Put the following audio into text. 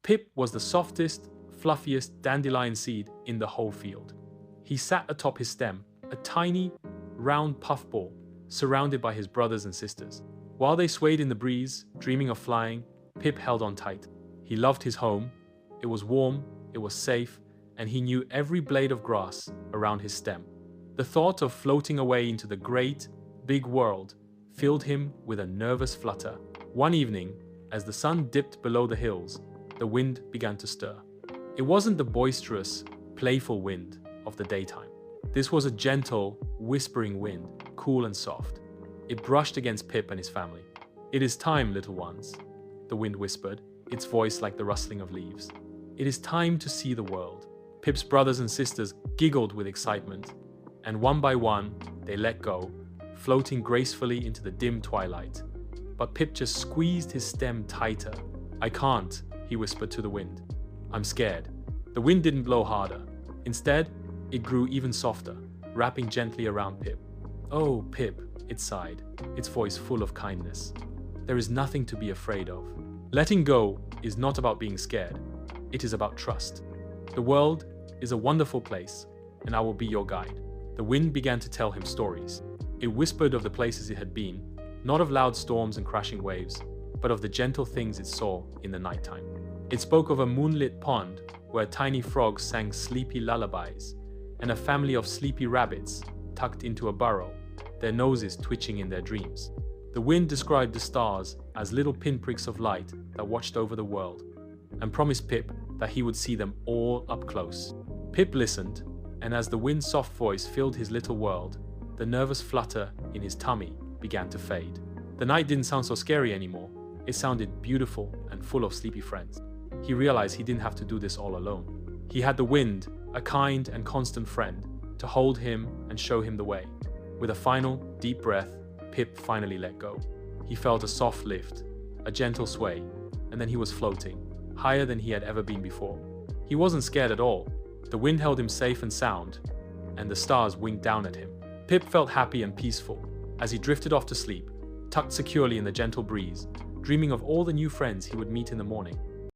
Pip was the softest, fluffiest dandelion seed in the whole field. He sat atop his stem, a tiny, round puffball, surrounded by his brothers and sisters. While they swayed in the breeze, dreaming of flying, Pip held on tight. He loved his home. It was warm, it was safe, and he knew every blade of grass around his stem. The thought of floating away into the great, big world filled him with a nervous flutter. One evening, as the sun dipped below the hills, the wind began to stir. It wasn't the boisterous, playful wind of the daytime. This was a gentle, whispering wind, cool and soft. It brushed against Pip and his family. "It is time, little ones," the wind whispered, its voice like the rustling of leaves. "It is time to see the world." Pip's brothers and sisters giggled with excitement, and one by one, they let go, floating gracefully into the dim twilight. But Pip just squeezed his stem tighter. "I can't," he whispered to the wind. "I'm scared." The wind didn't blow harder. Instead, it grew even softer, wrapping gently around Pip. "Oh, Pip," it sighed, its voice full of kindness. "There is nothing to be afraid of. Letting go is not about being scared. It is about trust. The world is a wonderful place, and I will be your guide." The wind began to tell him stories. It whispered of the places it had been, not of loud storms and crashing waves, but of the gentle things it saw in the nighttime. It spoke of a moonlit pond where tiny frogs sang sleepy lullabies, and a family of sleepy rabbits tucked into a burrow, their noses twitching in their dreams. The wind described the stars as little pinpricks of light that watched over the world, and promised Pip that he would see them all up close. Pip listened, and as the wind's soft voice filled his little world, the nervous flutter in his tummy began to fade. The night didn't sound so scary anymore. It sounded beautiful and full of sleepy friends. He realized he didn't have to do this all alone. He had the wind, a kind and constant friend, to hold him and show him the way. With a final, deep breath, Pip finally let go. He felt a soft lift, a gentle sway, and then he was floating, higher than he had ever been before. He wasn't scared at all. The wind held him safe and sound, and the stars winked down at him. Pip felt happy and peaceful as he drifted off to sleep, tucked securely in the gentle breeze, dreaming of all the new friends he would meet in the morning.